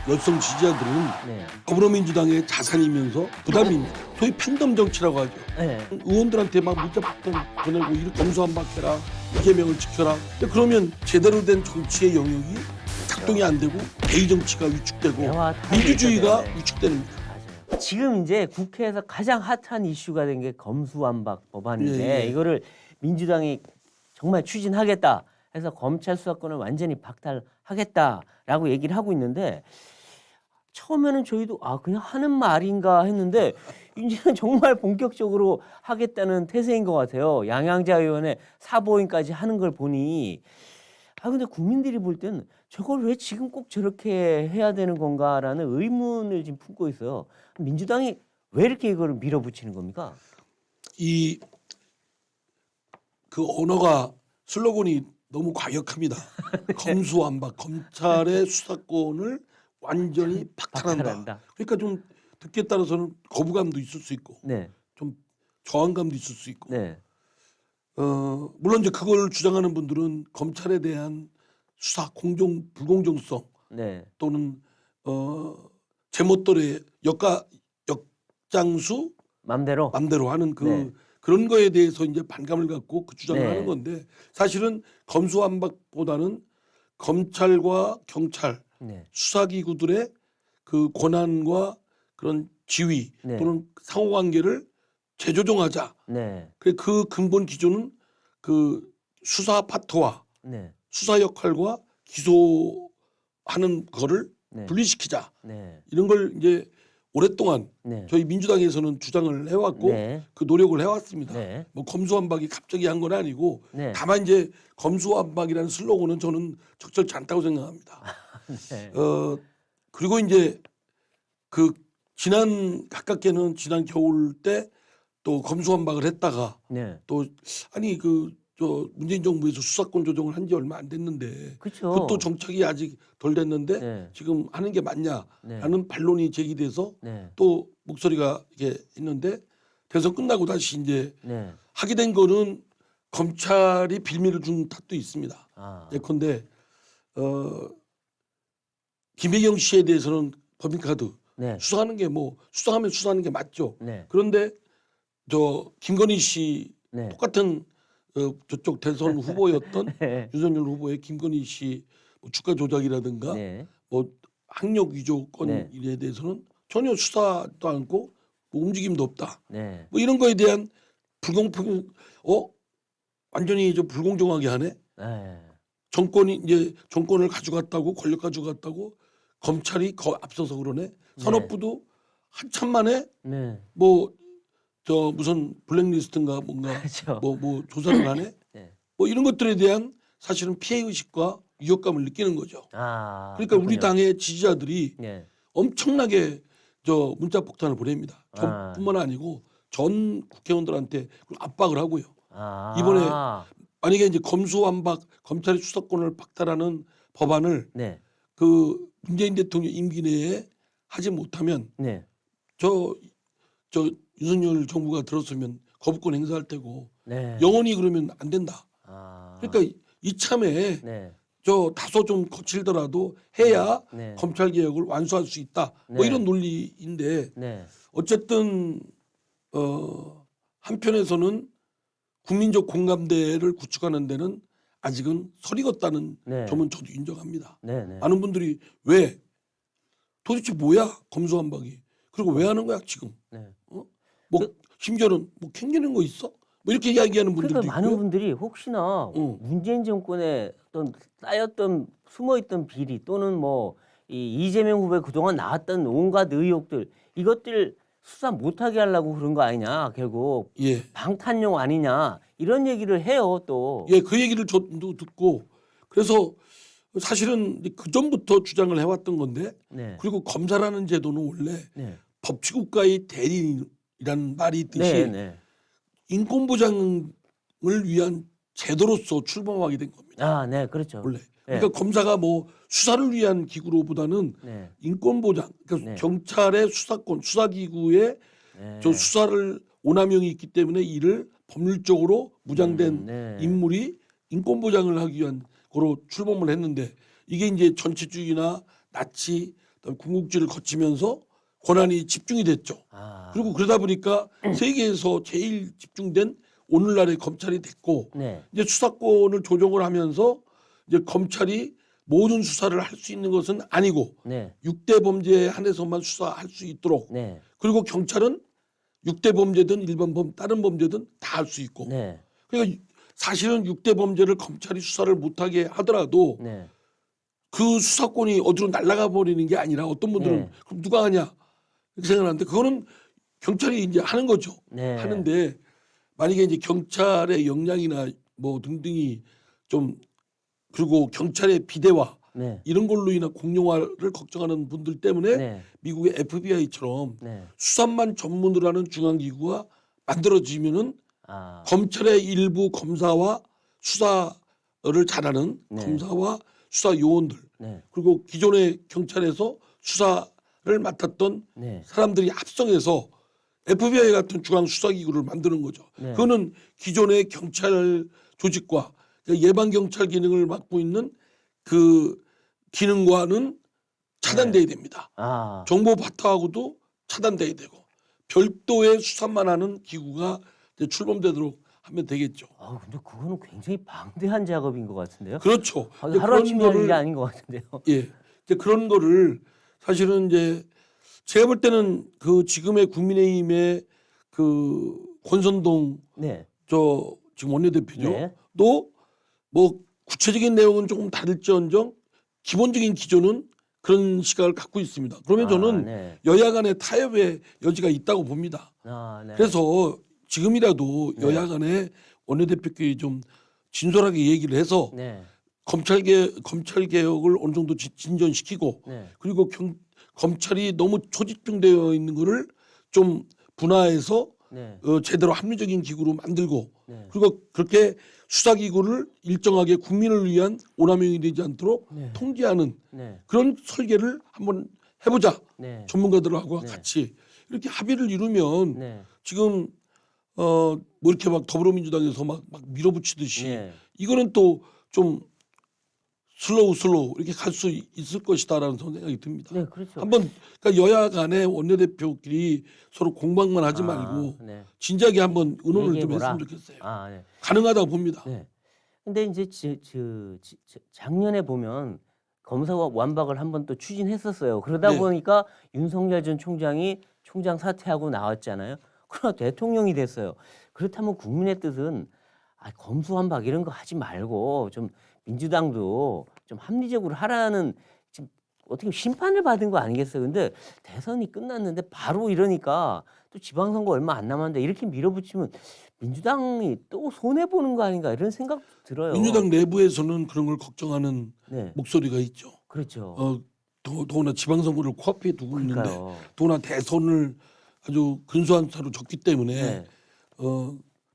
여성 지지자들은 네. 더불어민주당의 자산이면서 부담입니다. 소위 팬덤 정치라고 하죠. 네. 의원들한테 막 문자 폭탄 보내고 이렇게 검수한박해라, 이재명을 지켜라. 근데 그러면 제대로 된 정치의 영역이 작동이 안 되고 개의 정치가 위축되고 대화 타임이 민주주의가 있어야 돼. 위축됩니다. 맞아요. 지금 이제 국회에서 가장 핫한 이슈가 된 게 검수완박 법안인데 예, 예. 이거를 민주당이 정말 추진하겠다 해서 검찰 수사권을 완전히 박탈하겠다라고 얘기를 하고 있는데 처음에는 저희도 그냥 하는 말인가 했는데 이제는 정말 본격적으로 하겠다는 태세인 것 같아요. 양양자 의원의 사보임까지 하는 걸 보니 근데 국민들이 볼 때는 저걸 왜 지금 꼭 저렇게 해야 되는 건가라는 의문을 지금 품고 있어요. 민주당이 왜 이렇게 이거를 밀어붙이는 겁니까? 이 그 언어가 슬로건이 너무 과격합니다. 검수완박, 검찰의 수사권을 완전히 박탈한다. 박탈한다. 그러니까 좀 듣기에 따라서는 거부감도 있을 수 있고 네, 좀 저항감도 있을 수 있고 네, 물론 이제 그걸 주장하는 분들은 검찰에 대한 수사 공정 불공정성 네, 또는 제멋대로의 역장수 맘대로. 맘대로 하는 네. 그런 거에 대해서 이제 반감을 갖고 그 주장을 네. 하는 건데 사실은 검수완박보다는 검찰과 경찰 네, 수사기구들의 그 권한과 그런 지위 네. 또는 상호관계를 재조정하자. 네, 그 근본 기조는 그 수사 파트와 네, 수사 역할과 기소하는 거를 네, 분리시키자. 네, 이런 걸 이제 오랫동안 네, 저희 민주당에서는 주장을 해왔고 네, 그 노력을 해왔습니다. 네, 뭐 검수완박이 갑자기 한 건 아니고 네, 다만 이제 검수완박이라는 슬로건은 저는 적절치 않다고 생각합니다. 네, 그리고 이제 그 가깝게는 지난 겨울 때 또 검수완박을 했다가 네. 또 아니 문재인 정부에서 수사권 조정을 한 지 얼마 안 됐는데 그렇죠. 그것도 정착이 아직 덜 됐는데 네, 지금 하는 게 맞냐라는 네, 반론이 제기돼서 네, 또 목소리가 이게 있는데 대선 끝나고 다시 이제 네. 하게 된 거는 검찰이 빌미를 준 탓도 있습니다. 예컨대 김혜경 씨에 대해서는 법인카드 네, 수사하는 게 수사하면 수사하는 게 맞죠. 네, 그런데 김건희 씨 네, 똑같은 저쪽 대선 후보였던 네, 윤석열 후보의 김건희 씨 주가 조작이라든가 네, 학력 위조 네. 건에 대해서는 전혀 수사도 않고 움직임도 없다. 네, 이런 거에 대한 불공평 완전히 불공정하게 하네. 네, 정권이 이제 정권을 가져갔다고 권력 가져갔다고 검찰이 앞서서 그러네. 산업부도 한참 만에 네, 무슨 블랙리스트인가 뭔가 그렇죠. 조사를 하네. 네. 이런 것들에 대한 사실은 피해 의식과 위협감을 느끼는 거죠. 그러니까 우리 그렇군요. 당의 지지자들이 네, 엄청나게 문자 폭탄을 보냅니다. 저뿐만 아니고 전 국회의원들한테 압박을 하고요. 이번에 만약에 이제 검수완박 검찰의 수사권을 박탈하는 법안을 네, 그 문재인 대통령 임기 내에 하지 못하면 네, 저 윤석열 정부가 들었으면 거부권 행사할 테고 네. 영원히 그러면 안 된다. 아, 그러니까 이참에 네, 다소 좀 거칠더라도 해야 네, 검찰 개혁을 완수할 수 있다. 네. 이런 논리인데 네, 어쨌든 한편에서는 국민적 공감대를 구축하는 데는 아직은 설익었다는 네. 점은 저도 인정합니다. 네, 네. 많은 분들이 왜 도대체 뭐야 검수완박이 그리고 왜 하는 거야 지금 네. 심지어는 캥기는 거 있어? 이렇게 이야기하는 분들도 그러니까 많은 있고요. 분들이 혹시나 문재인 정권에 어떤 쌓였던 숨어있던 비리 또는 이 이재명 후보에 그동안 나왔던 온갖 의혹들 이것들 수사 못하게 하려고 그런 거 아니냐 결국 예, 방탄용 아니냐 이런 얘기를 해요 또. 예, 그 얘기를 저도 듣고 그래서 사실은 그 전부터 주장을 해왔던 건데 네, 그리고 검사라는 제도는 원래 네, 법치국가의 대리인이라는 말이 있듯이 네, 네. 인권 보장을 위한 제도로서 출범하게 된 겁니다. 네, 그렇죠. 원래. 그러니까 검사가 수사를 위한 기구로보다는 네, 인권 보장, 그러니까 네. 경찰의 수사권, 수사기구의 네. 수사를 오남용이 있기 때문에 이를 법률적으로 무장된 네. 인물이 인권 보장을 하기 위한 거로 출범을 했는데 이게 이제 전체주의나 나치 그다음에 군국주의를 거치면서 권한이 집중이 됐죠. 아. 그리고 그러다 보니까 세계에서 제일 집중된 오늘날의 검찰이 됐고 네. 이제 수사권을 조정을 하면서 이제 검찰이 모든 수사를 할 수 있는 것은 아니고 네. 6대 범죄에 한해서만 수사할 수 있도록 네. 그리고 경찰은 6대 범죄든 일반 다른 범죄든 다 할 수 있고 네. 그러니까 사실은 6대 범죄를 검찰이 수사를 못하게 하더라도 네. 그 수사권이 어디로 날아가 버리는 게 아니라 어떤 분들은 네. 그럼 누가 하냐 이렇게 생각하는데 그거는 경찰이 이제 하는 거죠. 네. 하는데 만약에 이제 경찰의 역량이나 뭐 등등이 좀 그리고 경찰의 비대화 네. 이런 걸로 인한 공룡화를 걱정하는 분들 때문에 네. 미국의 FBI처럼 네. 수사만 전문으로 하는 중앙기구가 만들어지면은 아. 검찰의 일부 검사와 수사를 잘하는 네. 검사와 수사 요원들 네. 그리고 기존의 경찰에서 수사를 맡았던 네. 사람들이 합성해서 FBI 같은 중앙 수사기구를 만드는 거죠. 네. 그거는 기존의 경찰 조직과 예방 경찰 기능을 맡고 있는 그 기능과는 차단돼야 됩니다. 아. 정보 바탕하고도 차단돼야 되고 별도의 수사만 하는 기구가 이제 출범되도록 하면 되겠죠. 아, 근데 그거는 굉장히 방대한 작업인 것 같은데요. 그렇죠. 아, 이제 하루아침에 하는 게 아닌 것 같은데요. 예, 이제 그런 거를 사실은 이제 제가 볼 때는 그 지금의 국민의힘의 그 권선동 네. 저 지금 원내대표죠. 네. 또 뭐 구체적인 내용은 조금 다를지언정 기본적인 기조는 그런 시각을 갖고 있습니다. 그러면 저는 네. 여야 간의 타협의 여지가 있다고 봅니다. 아, 네. 그래서 지금이라도 네. 여야 간의 원내대표끼리 좀 진솔하게 얘기를 해서 네. 검찰 개혁을 어느 정도 진전시키고 네. 그리고 검찰이 너무 초집중되어 있는 거를 좀 분화해서 네. 제대로 합리적인 기구로 만들고 네. 그리고 그렇게 수사기구를 일정하게 국민을 위한 오남용이 되지 않도록 네. 통제하는 네. 그런 설계를 한번 해보자. 네. 전문가들하고 네. 같이 이렇게 합의를 이루면 네. 지금 뭐 이렇게 막 더불어민주당에서 막 밀어붙이듯이 네. 이거는 또 좀 슬로우 이렇게 갈 수 있을 것이다라는 생각이 듭니다. 네, 그렇죠. 한번 그러니까 여야 간의 원내대표끼리 서로 공방만 하지 말고 네. 진지하게 한번 의논을 좀 얘기해보라. 했으면 좋겠어요. 아, 네. 가능하다고 봅니다. 네. 근데 이제 작년에 보면 검사와 완박을 한번 또 추진했었어요. 그러다 네. 보니까 윤석열 전 총장이 총장 사퇴하고 나왔잖아요. 그러나 대통령이 됐어요. 그렇다면 국민의 뜻은 검수완박 이런 거 하지 말고 좀 민주당도 좀 합리적으로 하라는 지금 어떻게 심판을 받은 거 아니겠어요? 근데 대선이 끝났는데 바로 이러니까 또 지방선거 얼마 안 남았는데 이렇게 밀어붙이면 민주당이 또 손해 보는 거 아닌가 이런 생각 들어요. 민주당 내부에서는 그런 걸 걱정하는 네, 목소리가 있죠. 그렇죠. 더구나 지방선거를 코앞에 두고 있는데 그러니까요. 더구나 대선을 아주 근소한 차로 졌기 때문에 네,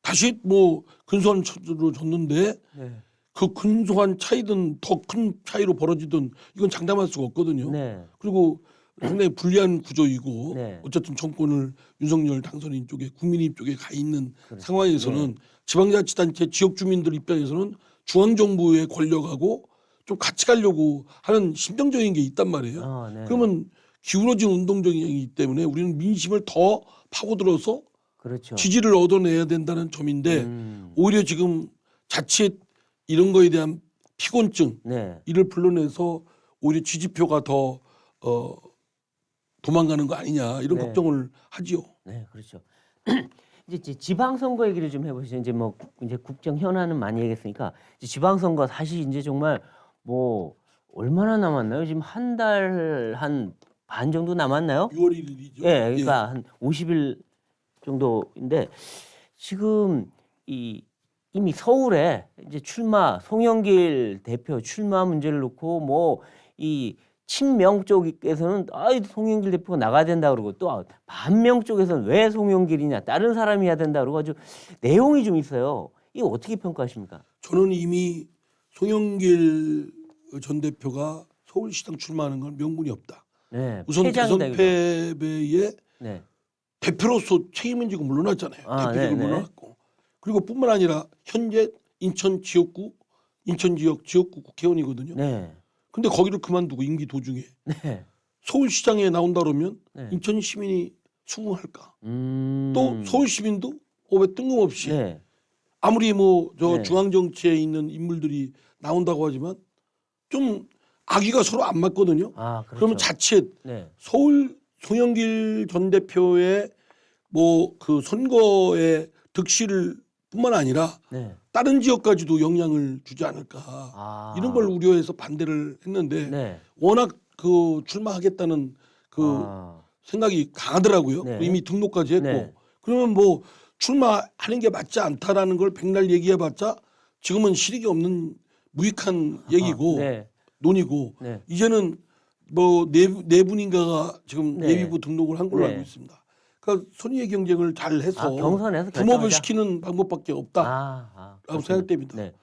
다시 뭐 근소한 차로 졌는데 네, 그 근소한 차이든 더 큰 차이로 벌어지든 이건 장담할 수가 없거든요. 네, 그리고 상당히 불리한 구조이고 네. 어쨌든 정권을 윤석열 당선인 쪽에 국민의힘 쪽에 가 있는 그렇죠. 상황에서는 지방자치단체 지역 주민들 입장에서는 중앙정부의 권력하고 좀 같이 가려고 하는 심정적인 게 있단 말이에요. 아, 네. 그러면 기울어진 운동적이기 때문에 우리는 민심을 더 파고들어서 그렇죠. 지지를 얻어내야 된다는 점인데 오히려 지금 자칫 이런 거에 대한 피곤증 네, 이를 불러내서 오히려 지지표가 더 도망가는 거 아니냐 이런 네. 걱정을 하지요. 네, 그렇죠. 이제 지방선거 얘기를 좀 해보시죠. 이제 뭐 이제 국정 현안은 많이 얘기했으니까 이제 지방선거 사실 이제 정말 뭐 얼마나 남았나요? 지금 한 달 한 반 정도 남았나요? 6월 1일이죠. 예, 그러니까 한 50일 정도인데 지금 이미 서울에 이제 송영길 대표 출마 문제를 놓고 뭐 이 친명 쪽에서는 송영길 대표가 나가야 된다 그러고 또 반명 쪽에서는 왜 송영길이냐 다른 사람이 해야 된다 그러고 아주 내용이 좀 있어요. 이거 어떻게 평가하십니까? 저는 이미 송영길 전 대표가 서울시장 출마하는 건 명분이 없다. 네, 우선 패장이다, 대선 이거. 패배의 네, 대표로서 책임을 지고 물러났잖아요. 대표직을 네네. 물러났고 그리고 뿐만 아니라 현재 인천 지역 지역구 국회의원이거든요. 네, 근데 거기를 그만두고 임기 도중에 네, 서울시장에 나온다 그러면 네. 인천 시민이 수긍할까? 음. 또 서울 시민도 왜 뜬금없이 네. 아무리 뭐 저 네. 중앙 정치에 있는 인물들이 나온다고 하지만 좀 악의가 서로 안 맞거든요. 아, 그렇죠. 그러면 자칫 네. 서울 송영길 전 대표의 뭐 그 선거의 득실 뿐만 아니라 네. 다른 지역까지도 영향을 주지 않을까 아. 이런 걸 우려해서 반대를 했는데 네. 워낙 그 출마하겠다는 그 아. 생각이 강하더라고요. 네. 이미 등록까지 했고 네. 그러면 뭐 출마하는 게 맞지 않다라는 걸 백날 얘기해봤자 지금은 실익이 없는 무익한 얘기고 네. 논의고 네. 이제는 뭐 네 분인가가 지금 네. 예비부 등록을 한 걸로 네. 알고 있습니다. 그러니까 선의의 경쟁을 잘 해서 경선에서 붕업을 결정하자. 시키는 방법밖에 없다라고 그렇군요. 생각됩니다. 네.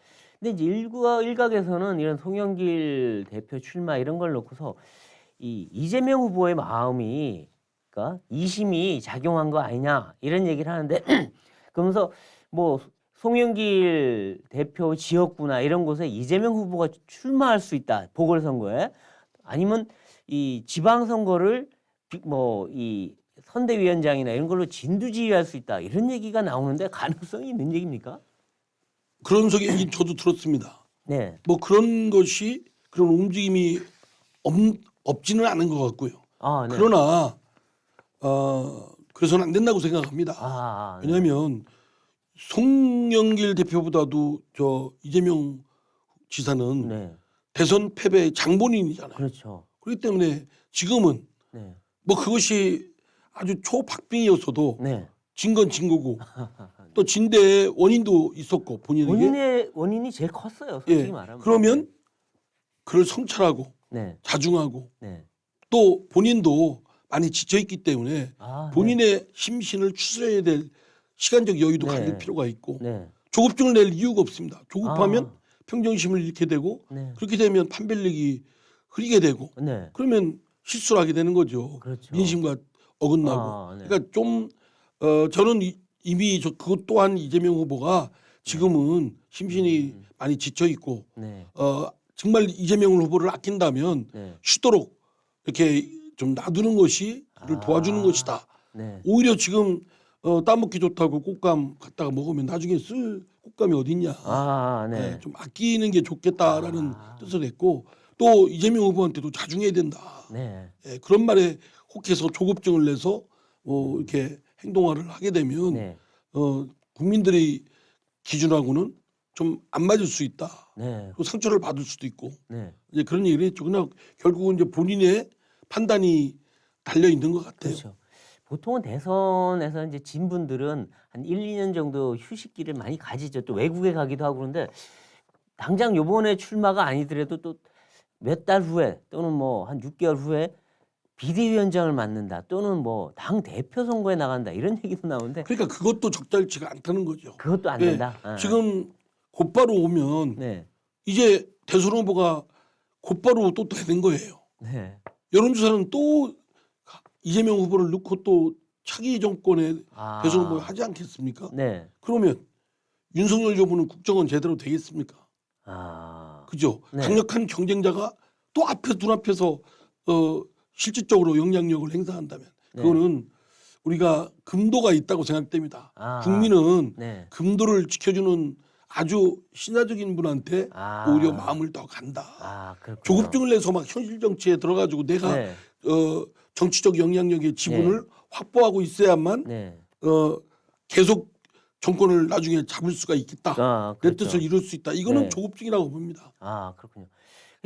근데 이제 일각에서는 이런 송영길 대표 출마 이런 걸 놓고서 이 이재명 후보의 마음이 그러니까 이심이 작용한 거 아니냐 이런 얘기를 하는데 그러면서 뭐 송영길 대표 지역구나 이런 곳에 이재명 후보가 출마할 수 있다 보궐선거에 아니면 이 지방선거를 뭐 이 선대위원장이나 이런 걸로 진두지휘할 수 있다 이런 얘기가 나오는데 가능성이 있는 얘기입니까? 그런 얘기 저도 들었습니다. 네. 뭐 그런 것이 그런 움직임이 없지는 않은 것 같고요. 아, 네. 그러나 그래서는 안 된다고 생각합니다. 네. 왜냐하면 송영길 대표보다도 저 이재명 지사는 네. 대선 패배의 장본인이잖아요. 그렇죠. 그렇기 때문에 지금은 네. 뭐 그것이 아주 초박빙이었어도 네. 진 건 진 거고 또 진 데에 원인도 있었고 본인에게 원인이 제일 컸어요. 솔직히 예. 말하면. 그러면 그를 성찰하고 네. 자중하고 네. 또 본인도 많이 지쳐 있기 때문에 아, 본인의 심신을 추스려야 될 시간적 여유도 네. 가질 필요가 있고 네. 조급증을 낼 이유가 없습니다. 조급하면 아. 평정심을 잃게 되고 네. 그렇게 되면 판별력이 흐리게 되고 네. 그러면 실수를 하게 되는 거죠. 그렇죠. 민심과 어긋나고. 네. 그러니까 좀 저는 이미 그것 또한 이재명 후보가 지금은 심신이 많이 지쳐 있고 네. 정말 이재명 후보를 아낀다면 네. 쉬도록 이렇게 좀 놔두는 것이 그를 도와주는 것이다. 네. 오히려 지금 따먹기 좋다고 꽃감 갖다가 먹으면 나중에 쓸 꽃감이 어딨냐. 네. 네, 좀 아끼는 게 좋겠다라는 뜻을 했고 또 이재명 후보한테도 자중해야 된다. 네. 예, 그런 말에 혹해서 조급증을 내서 이렇게 행동화를 하게 되면 네. 국민들의 기준하고는 좀 안 맞을 수 있다. 네. 또 상처를 받을 수도 있고 네. 이제 그런 얘기를 했죠. 그러나 결국은 이제 본인의 판단이 달려 있는 것 같아요. 그렇죠. 보통은 대선에서 이제 진 분들은 한 1, 2년 정도 휴식기를 많이 가지죠. 또 외국에 가기도 하고 그런데 당장 요번에 출마가 아니더라도 또 몇 달 후에 또는 뭐 한 6개월 후에 비대위원장을 맡는다 또는 뭐 당 대표 선거에 나간다 이런 얘기도 나오는데 그러니까 그것도 적절치가 않다는 거죠. 그것도 안 예, 된다. 지금 곧바로 오면 네. 이제 대선 후보가 곧바로 또 되는 거예요. 네. 여론조사는 또 이재명 후보를 넣고 또 차기 정권의 대선 후보를 하지 않겠습니까? 네. 그러면 윤석열 정부는 국정은 제대로 되겠습니까? 그죠? 네. 강력한 경쟁자가 또 눈앞에서 실질적으로 영향력을 행사한다면 그거는 우리가 금도가 있다고 생각됩니다. 국민은 네. 금도를 지켜주는 아주 신화적인 분한테 오히려 마음을 더 간다. 조급증을 내서 막 현실 정치에 들어가지고 내가 네. 정치적 영향력의 지분을 확보하고 있어야만 네. 계속 정권을 나중에 잡을 수가 있겠다. 내 그렇죠. 뜻을 이룰 수 있다. 이거는 네. 조급증이라고 봅니다. 그렇군요.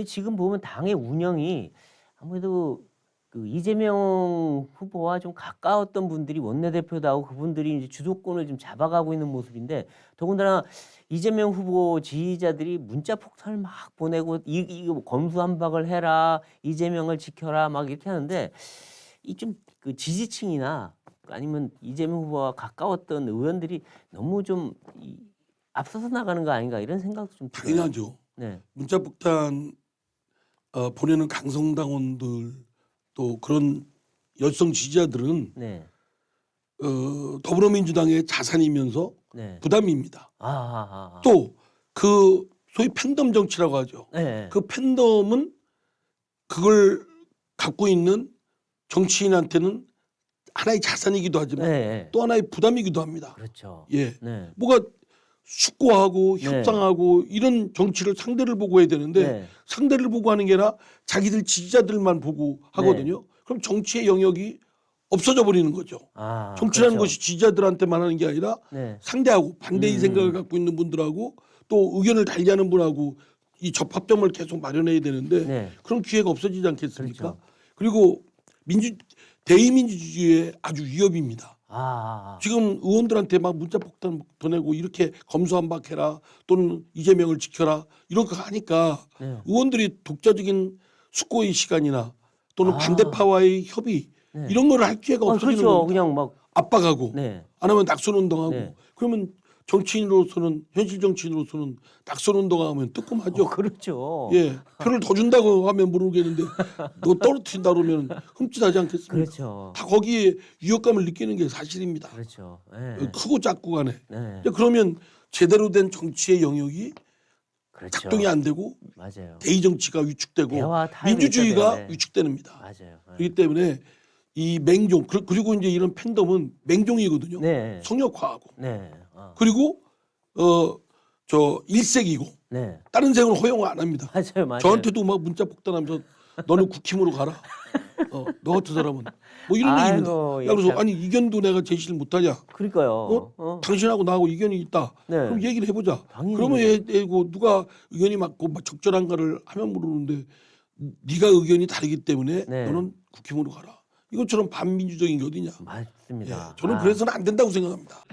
지금 보면 당의 운영이 아무래도 그 이재명 후보와 좀 가까웠던 분들이 원내대표도 하고 그분들이 이제 주도권을 좀 잡아가고 있는 모습인데 더군다나 이재명 후보 지지자들이 문자 폭탄을 막 보내고 이거 검수한박을 해라 이재명을 지켜라 막 이렇게 하는데 이 좀 그 지지층이나 아니면 이재명 후보와 가까웠던 의원들이 너무 좀 앞서서 나가는 거 아닌가 이런 생각도 좀 들어요. 당연하죠. 네. 문자폭탄 보내는 강성당원들 또 그런 열성 지지자들은 네. 더불어민주당의 자산이면서 네. 부담입니다. 또 그 소위 팬덤 정치라고 하죠. 네. 그 팬덤은 그걸 갖고 있는 정치인한테는 하나의 자산이기도 하지만 네. 또 하나의 부담이기도 합니다. 그렇죠. 예, 네. 뭐가 숙고하고 네. 협상하고 이런 정치를 상대를 보고 해야 되는데 네. 상대를 보고 하는 게 아니라 자기들 지지자들만 보고 하거든요. 그럼 정치의 영역이 없어져 버리는 거죠. 아, 정치라는 그렇죠. 것이 지지자들한테만 하는 게 아니라 네. 상대하고 반대의 생각을 갖고 있는 분들하고 또 의견을 달리하는 분하고 이 접합점을 계속 마련해야 되는데 네. 그런 기회가 없어지지 않겠습니까? 그렇죠. 그리고 대의민주주의의 아주 위협입니다. 아, 지금 의원들한테 막 문자 폭탄 보내고 이렇게 검수한박해라 또는 이재명을 지켜라 이런 거 하니까 네. 의원들이 독자적인 숙고의 시간이나 또는 아. 반대파와의 협의 네. 이런 거를 할 기회가 없어지는 그렇죠. 겁니다. 그냥 막 압박하고 네. 안 하면 낙선운동하고 네. 그러면 정치인으로서는 현실 정치인으로서는 낙선운동하면 뜨끔하죠. 그렇죠. 예, 표를 더 준다고 하면 모르겠는데 너 떨어뜨린다 그러면 흠칫하지 않겠습니까? 그렇죠. 다 거기에 위협감을 느끼는 게 사실입니다. 그렇죠. 네. 크고 작고 간에. 네. 그러면 제대로 된 정치의 영역이 그렇죠. 작동이 안 되고 맞아요. 대의 정치가 위축되고 대화 타임이 민주주의가 있어야 돼요. 네. 위축됩니다. 맞아요. 네. 그렇기 때문에 이 맹종 그리고 이제 이런 팬덤은 맹종이거든요. 네. 성역화하고 네. 아. 그리고 저 일색이고 네. 다른 색은 허용 안 합니다. 맞아요. 맞아요. 저한테도 막 문자 폭탄하면서 너는 국힘으로 가라. 너 같은 사람은 뭐 이런 얘기입니다. 아이고, 야, 그래서 참. 아니 이견도 내가 제시를 못하냐? 그러니까요. 당신하고 나하고 이견이 있다. 네. 그럼 얘기를 해보자. 당연히 그러면 얘고 누가 의견이 맞고 막 적절한가를 하면 모르는데 네가 의견이 다르기 때문에 네. 너는 국힘으로 가라. 이것처럼 반민주적인 게 어디냐? 맞습니다. 예, 저는 아. 그래서는 안 된다고 생각합니다.